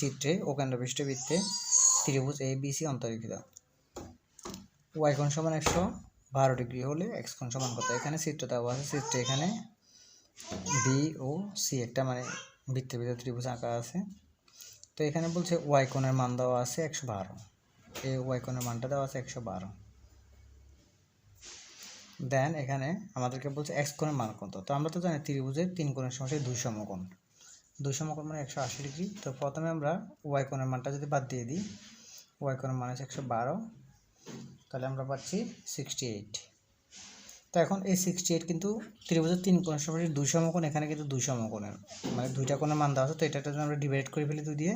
চিত্রে ও কেন্দ্রবিষ্ট বৃত্তে ত্রিভুজ ABC অন্তর্লিখিত। ওয়াই কোণ সমান 112 ডিগ্রি হলে এক্স কোণ সমান কত? এখানে চিত্র দেওয়া আছে, চিত্রে এখানে বি ও সি একটা মানে বৃত্তের ভিতরে ত্রিভুজ আঁকা আছে। তো এখানে বলছে ওয়াই কোণের মান দেওয়া আছে 112, এই ওয়াই কোণের মানটা দেওয়া আছে 112। দেন এখানে আমাদেরকে বলছে এক্স কোণের মান কত। তো আমরা তো জানি ত্রিভুজের 3 কোণের সমষ্টি 2 সমকোণ, 2 সমকোণ মানে 180 ডিগ্রি। তো প্রথমে আমরা ওয়াই কোণের মানটা যদি বাদ দিয়ে দিই, ওয়াই কোণের মান হচ্ছে 112, তাহলে আমরা পাচ্ছি 68। তো এখন এই 68 কিন্তু ত্রিভুজের 3 কোণের সমষ্টি 2 সমকোণ, এখানে কিন্তু 2 সমকোণের মানে দুইটা কোণের মান দেওয়া আছে। তো এটা যদি আমরা ডিভাইড করে ফেলি 2 দিয়ে,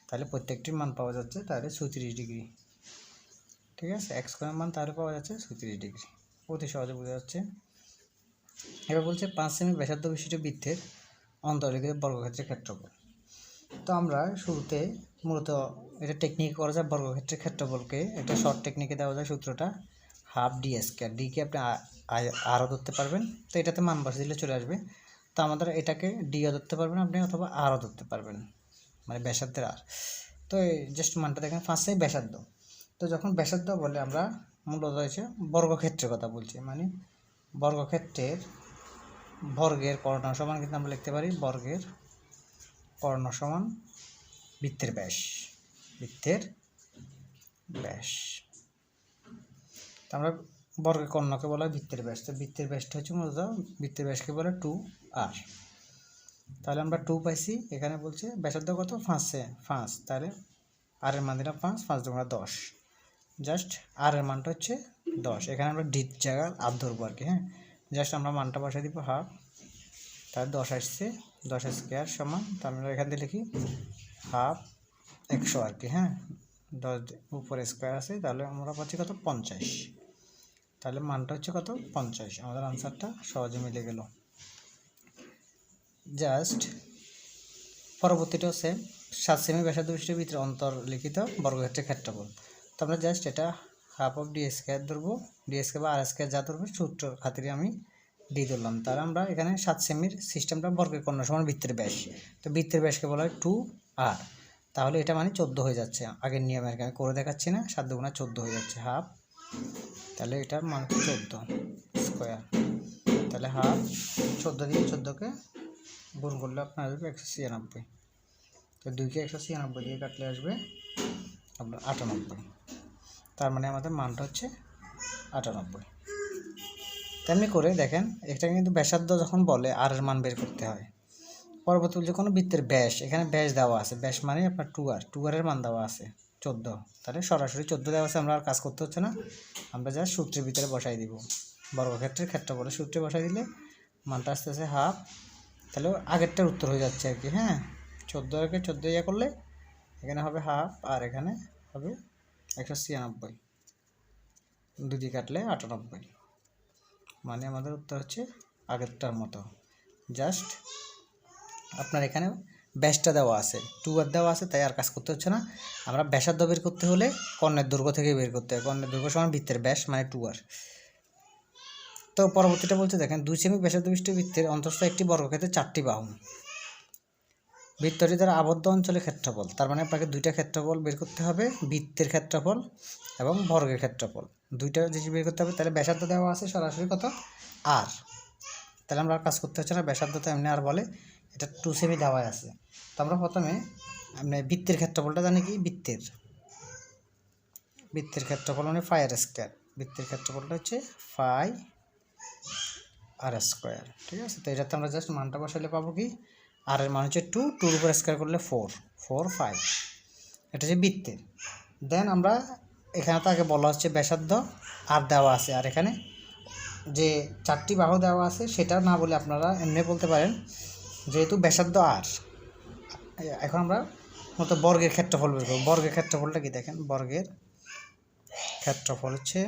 তাহলে প্রত্যেকটির মান পাওয়া যাচ্ছে তাহলে 36 ডিগ্রি। ঠিক আছে, এক্স কোণের মান তাহলে পাওয়া যাচ্ছে 36 ডিগ্রি, অতি সহজে বোঝা যাচ্ছে। এবার বলছে 5 সেমি ব্যাসার্ধ বিশিষ্ট বৃত্তের অন্তর্লিখিত বর্গক্ষেত্রের ক্ষেত্রফল। তো আমরা শুরুতে মূলত এটা টেকনিক করা যায় বর্গক্ষেত্রের ক্ষেত্রফলকে, এটা শর্ট টেকনিকে দেওয়া যায় সূত্রটা হাফ ডি স্কয়ার। ডি কে আপনি আরও ধরতে পারবেন, তো এটাতে মান বসে দিলে চলে আসবে। তো আমাদের এটাকে ডিও ধরতে পারবেন আপনি, অথবা আরও ধরতে পারবেন, মানে ব্যাসার্ধের আর। তো জাস্ট মানটা দেখেন 5 সেমি ব্যাসার্ধ। তো যখন ব্যাসার্ধ বলে আমরা মূলত হচ্ছে বর্গক্ষেত্রের কথা বলছি, মানে বর্গক্ষেত্রের বর্গের কর্ণ সমান কিন্তু আমরা লিখতে পারি বর্গের কর্ণ সমান বৃত্তের ব্যাস, বৃত্তের ব্যাস। আমরা বর্গের কর্ণকে বলা হয় বৃত্তের ব্যাস। তো বৃত্তের ব্যাসটা হচ্ছে মূলত বৃত্তের ব্যাসকে বলে 2r। তাহলে আমরা 2 পাইছি, এখানে বলছে ব্যাসার্ধ কত 5, তাহলে আর এর মান দিলাম 5 দুগুণা 10, জাস্ট আর এর মানটা হচ্ছে 10। এখানে আমরা ডির জায়গায় আর ধরবো আর কি। হ্যাঁ, জাস্ট আমরা মানটা বসাই দিব হাফ, তাহলে 10 আসছে, 10 স্কয়ার সমান, তাহলে আমরা এখান থেকে লিখি হাফ 100 আর কি। হ্যাঁ, 10 উপরে স্কয়ার আছে, তাহলে আমরা পাচ্ছি কত 50, তাহলে মানটা হচ্ছে কত 50। আমাদের আনসারটা সহজে মিলে গেল। জাস্ট পরবর্তীটা হচ্ছে 7 সেমি ব্যাসার্ধ বিশিষ্ট বৃত্তের অন্তর্লিখিত বর্গক্ষেত্রের ক্ষেত্রফল। তো আমরা জাস্ট এটা হাফ অফ ডি স্কয়ার ধরবো, ডি স্কয়ার বা আর স্কয়ার যা ধরবো সূত্র খাতিরে আমি ডি ধরলাম। তাহলে আমরা এখানে 7 সেমির সিস্টেমটা বর্গের কর্ণ সমান বৃত্তের ব্যাস, তো বৃত্তের ব্যাসকে বলা হয় 2r। তাহলে এটা মানে 14 হয়ে যাচ্ছে, আগের নিয়মে আর কি আমি করে দেখাচ্ছি না, 7 দুগুণা 14 হয়ে যাচ্ছে হাফ, তাহলে এটার মান হচ্ছে 14 স্কোয়ার। তাহলে হাফ 14 দিয়ে 14কে গুণ করলে আপনার আসবে 196। তো 2কে 196 দিয়ে কাটলে আসবে আপনার 98। তার মানে আমাদের মানটা হচ্ছে 98। তেমনি করে দেখেন, এটা কিন্তু ব্যাসার্ধ যখন বলে আর এর মান বের করতে হয়। পরবর্তী যে কোনো বৃত্তের ব্যাস, এখানে ব্যাস দেওয়া আছে, ব্যাস মানে আপনার 2r এর মান দেওয়া আছে 14, তাহলে সরাসরি 14 দেওয়া আছে, আমরা আর কাজ করতে হচ্ছে না, আমরা যা সূত্রের ভিতরে বসাই দিব। বর্গক্ষেত্রের ক্ষেত্রফলে সূত্রে বসাই দিলে মানটা আসতেছে হাফ, তাহলে আগেরটার উত্তর হয়ে যাচ্ছে আর কি। হ্যাঁ, 14কে 14 ইয়া করলে এখানে হবে হাফ, আর এখানে হবে 196, দুই কাটলে 98, মানে আমাদের উত্তর হচ্ছে আগেরটার মতো। জাস্ট আপনার এখানে ব্যাসটা দেওয়া আছে, 2r দেওয়া আছে, তাই আর কাজ করতে হচ্ছে না। আমরা ব্যাসার্ধ বের করতে হলে কর্ণের দৈর্ঘ্য থেকে বের করতে হয়, কর্ণের দৈর্ঘ্য সমান বৃত্তের ব্যাস মানে 2r। তো পরবর্তীটা বলছে দেখেন, 2 সেমি ব্যাসার্ধ বিশিষ্ট বৃত্তের অন্তঃস্থ একটি বর্গক্ষেত্রে 4টি বাহু, বৃত্তটি দ্বারা আবদ্ধ অঞ্চলের ক্ষেত্রফল। তার মানে আপনাকে দুইটা ক্ষেত্রফল বের করতে হবে, বৃত্তের ক্ষেত্রফল এবং বর্গের ক্ষেত্রফল, দুইটা জিনিস বের করতে হবে। তাহলে ব্যাসার্ধ দেওয়া আছে সরাসরি কত আর, তাহলে আমরা আর কাজ করতে হচ্ছে না, ব্যাসার্ধ তো এমনি আর বলে, এটা 2 সেমি দেওয়া আছে। তো আমরা প্রথমে আমরা বৃত্তের ক্ষেত্রফলটা জানি কি, বৃত্তের ক্ষেত্রফল মানে ফাই আর স্কয়ার, বৃত্তের ক্ষেত্রফলটা হচ্ছে ফাই আর স্কয়ার। ঠিক আছে, তো এটাতে আমরা জাস্ট মানটা বসাইলে পাবো কি, আর এর মান হচ্ছে 2 উপর স্কয়ার করলে 4 5, এটা হচ্ছে বৃত্তের। দেন আমরা এখানে তো আগে বলা হচ্ছে ব্যাসার্ধ আর দেওয়া আছে, আর এখানে যে 4টি বাহু দেওয়া আছে সেটা না বলে আপনারা এমনি বলতে পারেন, যেহেতু ব্যাসার্ধ আর, এখন আমরা মূলত বর্গের ক্ষেত্রফল বের করব। বর্গের ক্ষেত্রফলটা কি দেখেন, বর্গের ক্ষেত্রফল হচ্ছে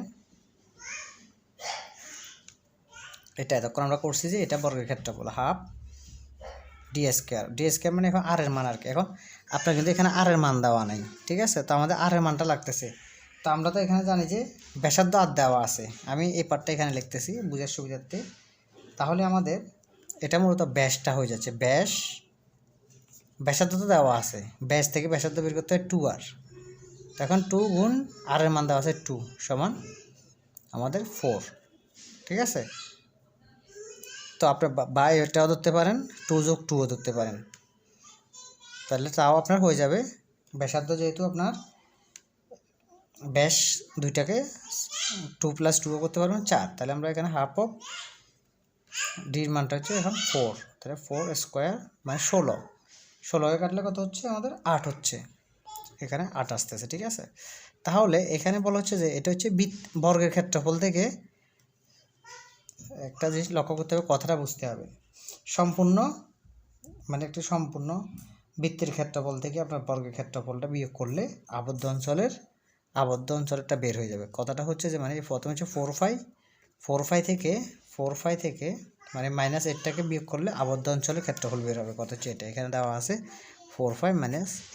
এটা, এতক্ষণ আমরা করছি যে এটা বর্গের ক্ষেত্রফল হাফ ডি স্কয়ার মানে এখন আর এর মান আর কি। এখন আপনার কিন্তু এখানে আর এর মান দেওয়া নেই, ঠিক আছে, তো আমাদের আর এর মানটা লাগতেছে। তো আমরা তো এখানে জানি যে ব্যাসার্ধ আর দেওয়া আছে, আমি এই পার্টটা এখানে লিখতেছি বুঝার সুবিধার্থে। তাহলে আমাদের এটা মূলত ব্যাসটা হয়ে যাচ্ছে, ব্যাস ব্যাসার্ধ তো দেওয়া আছে, ব্যাস থেকে ব্যাসার্ধ বের করতে হয় 2r। এখন 2 গুণ r এর মান দেওয়া আছে 2 সমান আমাদের 4, ঠিক আছে। তো আপনার বাই এটাও ধরতে পারেন, 2 যোগ 2ও ধরতে পারেন, তাহলে তাও আপনার হয়ে যাবে। ব্যাসার্ধ যেহেতু আপনার ব্যাস দুইটাকে 2 + 2ও করতে পারবেন 4, তাহলে আমরা এখানে হাফ অফ ডির মানটা হচ্ছে এখন 4, তাহলে 4 স্কোয়ার মানে 16কে কাটলে কত হচ্ছে আমাদের 8 হচ্ছে, এখানে 8 আসতেছে, ঠিক আছে। তাহলে এখানে বলা হচ্ছে যে এটা হচ্ছে বর্গের ক্ষেত্রফল থেকে, একটা জিনিস লক্ষ্য করতে হবে, কথাটা বুঝতে হবে। সম্পূর্ণ মানে একটি সম্পূর্ণ বৃত্তের ক্ষেত্রফল থেকে আপনার বর্গের ক্ষেত্রফলটা বিয়োগ করলে আবদ্ধ অঞ্চলেরটা বের হয়ে যাবে। কথাটা হচ্ছে যে মানে প্রথমে হচ্ছে 4 5 থেকে মানে -8টাকে বিয়োগ করলে আবদ্ধ অঞ্চলের ক্ষেত্রফল বের হবে। কথা হচ্ছে এটা, এখানে দেওয়া আছে 4 5 -